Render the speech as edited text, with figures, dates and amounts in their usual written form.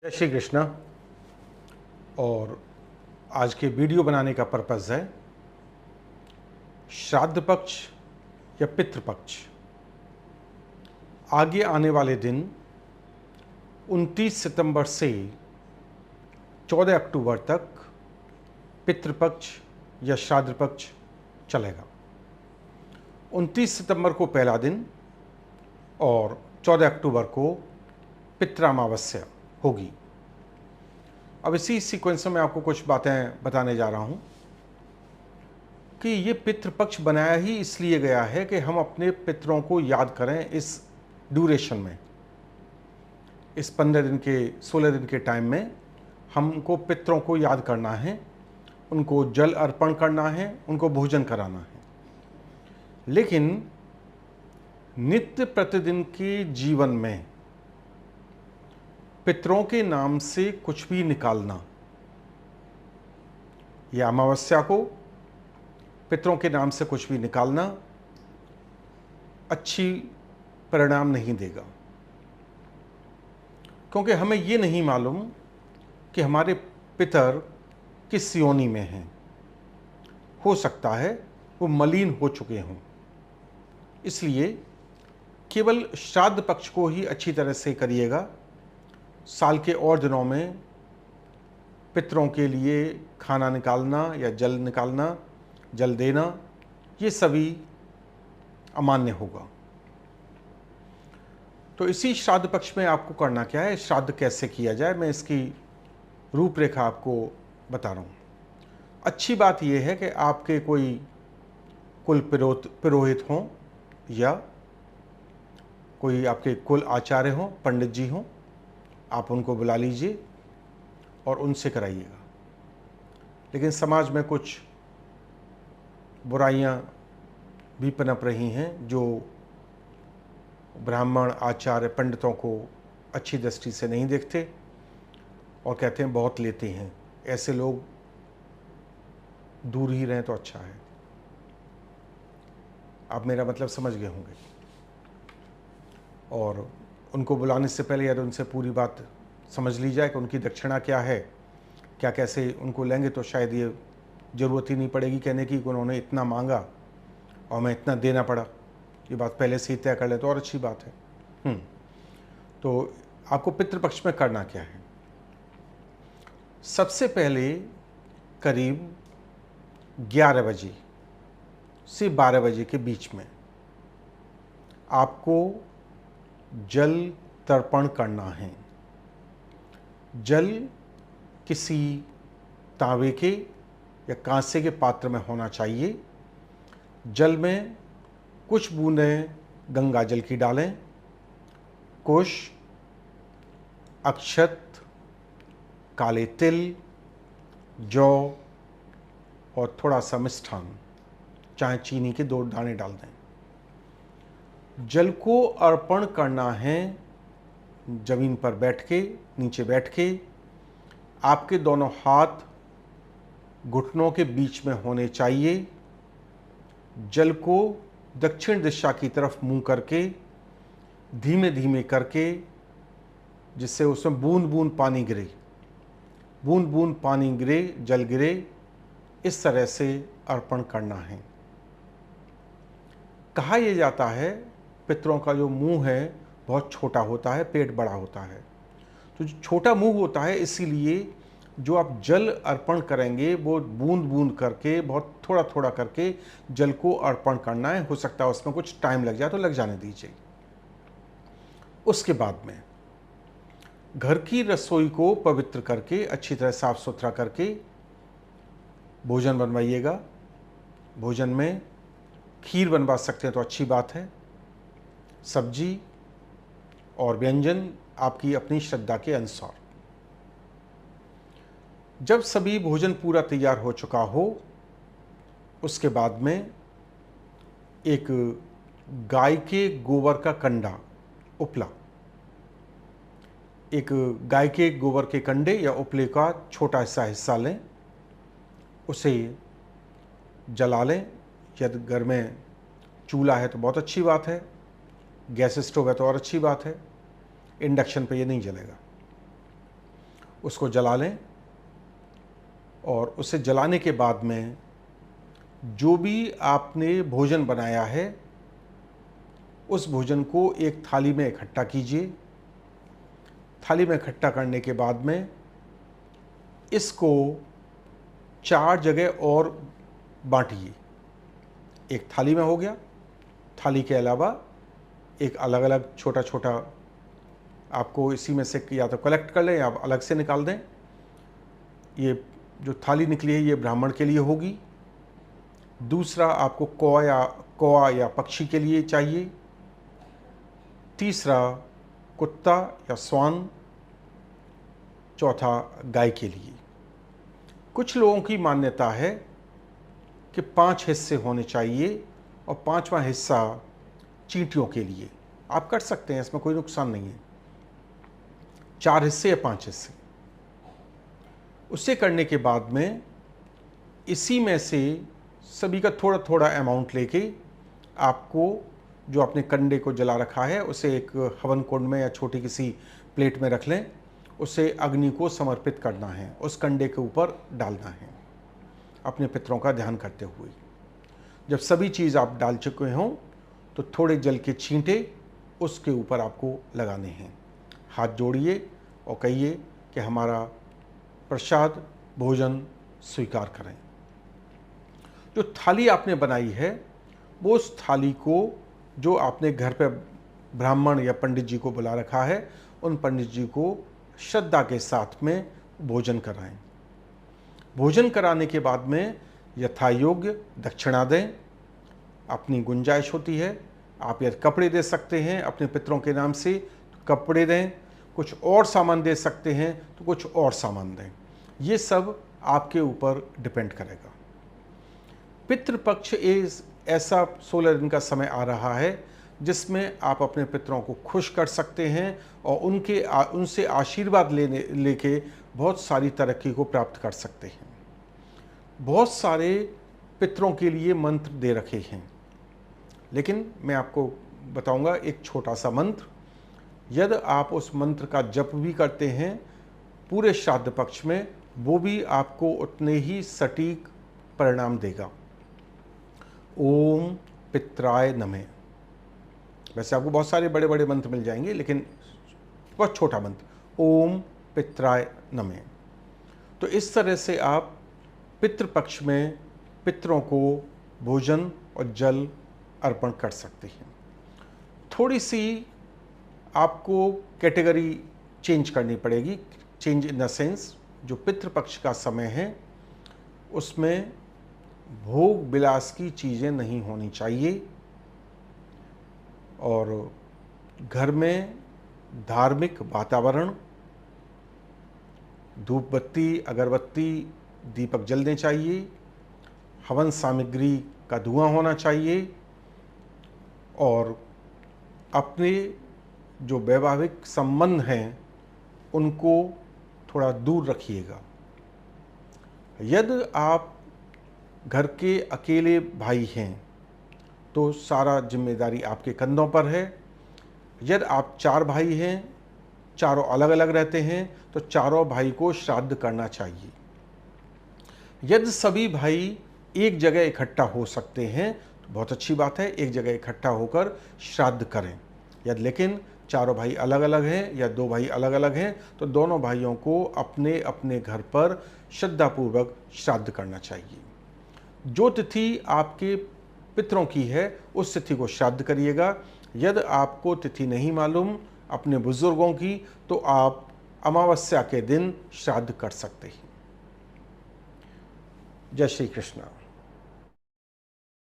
जय श्री कृष्णा। और आज के वीडियो बनाने का पर्पज़ है श्राद्ध पक्ष या पितृपक्ष। आगे आने वाले दिन 29 सितंबर से 14 अक्टूबर तक पितृपक्ष या श्राद्ध पक्ष चलेगा। 29 सितंबर को पहला दिन और 14 अक्टूबर को पितृअमावस्या होगी। अब इसी सीक्वेंस में आपको कुछ बातें बताने जा रहा हूं कि ये पितृपक्ष बनाया ही इसलिए गया है कि हम अपने पितरों को याद करें। इस ड्यूरेशन में, इस 15 दिन के 16 दिन के टाइम में हमको पितरों को याद करना है, उनको जल अर्पण करना है, उनको भोजन कराना है। लेकिन नित्य प्रतिदिन के जीवन में पितरों के नाम से कुछ भी निकालना, या अमावस्या को पितरों के नाम से कुछ भी निकालना अच्छी परिणाम नहीं देगा, क्योंकि हमें ये नहीं मालूम कि हमारे पितर किस योनि में हैं। हो सकता है वो मलिन हो चुके हों। इसलिए केवल श्राद्ध पक्ष को ही अच्छी तरह से करिएगा। साल के और दिनों में पितरों के लिए खाना निकालना या जल निकालना, जल देना, ये सभी अमान्य होगा। तो इसी श्राद्ध पक्ष में आपको करना क्या है, श्राद्ध कैसे किया जाए, मैं इसकी रूपरेखा आपको बता रहा हूँ। अच्छी बात यह है कि आपके कोई कुल पुरोहित हों या कोई आपके कुल आचार्य हों, पंडित जी हों, आप उनको बुला लीजिए और उनसे कराइएगा। लेकिन समाज में कुछ बुराइयां भी पनप रही हैं जो ब्राह्मण आचार्य पंडितों को अच्छी दृष्टि से नहीं देखते और कहते हैं बहुत लेते हैं। ऐसे लोग दूर ही रहें तो अच्छा है। आप मेरा मतलब समझ गए होंगे। और उनको बुलाने से पहले यदि उनसे पूरी बात समझ ली जाए कि उनकी दक्षिणा क्या है, क्या कैसे उनको लेंगे, तो शायद ये ज़रूरत ही नहीं पड़ेगी कहने की कि उन्होंने इतना मांगा और मैं इतना देना पड़ा। ये बात पहले से ही तय कर ले तो और अच्छी बात है। तो आपको पितृपक्ष में करना क्या है? सबसे पहले करीब 11 बजे से 12 बजे के बीच में आपको जल तर्पण करना है। जल किसी तांबे के या कांसे के पात्र में होना चाहिए। जल में कुछ बूंदें गंगा जल की डालें, कुश, अक्षत, काले तिल, जौ और थोड़ा सा मिष्ठान, चाहे चीनी के 2 दाने डाल दें। जल को अर्पण करना है जमीन पर बैठ के, नीचे बैठ के। आपके दोनों हाथ घुटनों के बीच में होने चाहिए। जल को दक्षिण दिशा की तरफ मुंह करके धीमे धीमे करके, जिससे उसमें बूंद बूंद पानी गिरे, बूंद बूंद पानी गिरे, जल गिरे, इस तरह से अर्पण करना है। कहा यह जाता है पितरों का जो मुंह है बहुत छोटा होता है, पेट बड़ा होता है। तो जो छोटा मुंह होता है, इसीलिए जो आप जल अर्पण करेंगे वो बूंद बूंद करके, बहुत थोड़ा थोड़ा करके जल को अर्पण करना है। हो सकता है उसमें कुछ टाइम लग जाए तो लग जाने दीजिए। उसके बाद में घर की रसोई को पवित्र करके, अच्छी तरह साफ सुथरा करके भोजन बनवाइएगा। भोजन में खीर बनवा सकते हैं तो अच्छी बात है। सब्जी और व्यंजन आपकी अपनी श्रद्धा के अनुसार। जब सभी भोजन पूरा तैयार हो चुका हो, उसके बाद में एक गाय के गोबर का कंडा, उपला, एक गाय के गोबर के कंडे या उपले का छोटा सा हिस्सा लें, उसे जला लें। यदि घर में चूल्हा है तो बहुत अच्छी बात है, गैस स्टोव है तो और अच्छी बात है। इंडक्शन पे ये नहीं जलेगा। उसको जला लें और उसे जलाने के बाद में जो भी आपने भोजन बनाया है उस भोजन को एक थाली में इकट्ठा कीजिए। थाली में इकट्ठा करने के बाद में इसको 4 जगह और बांटिए। एक थाली में हो गया, थाली के अलावा एक अलग अलग छोटा छोटा आपको इसी में से या तो कलेक्ट कर लें या अलग से निकाल दें। ये जो थाली निकली है ये ब्राह्मण के लिए होगी। दूसरा आपको कौआ या पक्षी के लिए चाहिए। तीसरा कुत्ता या स्वान। चौथा गाय के लिए। कुछ लोगों की मान्यता है कि 5 हिस्से होने चाहिए और 5वां हिस्सा चींटियों के लिए। आप कर सकते हैं, इसमें कोई नुकसान नहीं है। 4 हिस्से या 5 हिस्से। उससे करने के बाद में इसी में से सभी का थोड़ा थोड़ा अमाउंट लेके आपको जो आपने कंडे को जला रखा है उसे एक हवन कुंड में या छोटी किसी प्लेट में रख लें। उसे अग्नि को समर्पित करना है, उस कंडे के ऊपर डालना है अपने पितरों का ध्यान करते हुए। जब सभी चीज़ आप डाल चुके हों तो थोड़े जल के छींटे उसके ऊपर आपको लगाने हैं। हाथ जोड़िए और कहिए कि हमारा प्रसाद भोजन स्वीकार करें। जो थाली आपने बनाई है वो उस थाली को जो आपने घर पे ब्राह्मण या पंडित जी को बुला रखा है उन पंडित जी को श्रद्धा के साथ में भोजन कराएं। भोजन कराने के बाद में यथा योग्य दक्षिणा दें। अपनी गुंजाइश होती है, आप यदि कपड़े दे सकते हैं अपने पितरों के नाम से तो कपड़े दें, कुछ और सामान दे सकते हैं तो कुछ और सामान दें। ये सब आपके ऊपर डिपेंड करेगा। पितृपक्ष ऐसा 16 दिन का समय आ रहा है जिसमें आप अपने पितरों को खुश कर सकते हैं और उनसे आशीर्वाद लेके बहुत सारी तरक्की को प्राप्त कर सकते हैं। बहुत सारे पितरों के लिए मंत्र दे रखे हैं, लेकिन मैं आपको बताऊंगा एक छोटा सा मंत्र। यदि आप उस मंत्र का जप भी करते हैं पूरे श्राद्ध पक्ष में, वो भी आपको उतने ही सटीक परिणाम देगा। ओम पित्राय नमः। वैसे आपको बहुत सारे बड़े बड़े मंत्र मिल जाएंगे, लेकिन बहुत छोटा मंत्र ओम पित्राय नमः। तो इस तरह से आप पितृपक्ष में पितरों को भोजन और जल अर्पण कर सकते हैं। थोड़ी सी आपको कैटेगरी चेंज करनी पड़ेगी। चेंज इन द सेंस, जो पितृपक्ष का समय है उसमें भोग विलास की चीज़ें नहीं होनी चाहिए और घर में धार्मिक वातावरण, धूप बत्ती, अगरबत्ती, दीपक जलने चाहिए, हवन सामग्री का धुआं होना चाहिए और अपने जो वैवाहिक संबंध हैं उनको थोड़ा दूर रखिएगा। यदि आप घर के अकेले भाई हैं तो सारा जिम्मेदारी आपके कंधों पर है। यदि आप 4 भाई हैं, चारों अलग अलग रहते हैं, तो चारों भाई को श्राद्ध करना चाहिए। यदि सभी भाई एक जगह इकट्ठा हो सकते हैं तो बहुत अच्छी बात है, एक जगह इकट्ठा होकर श्राद्ध करें। यदि लेकिन चारों भाई अलग अलग हैं या 2 भाई अलग अलग हैं तो दोनों भाइयों को अपने अपने घर पर श्रद्धापूर्वक श्राद्ध करना चाहिए। जो तिथि आपके पितरों की है उस तिथि को श्राद्ध करिएगा। यदि आपको तिथि नहीं मालूम अपने बुजुर्गों की तो आप अमावस्या के दिन श्राद्ध कर सकते हैं। जय श्री कृष्ण।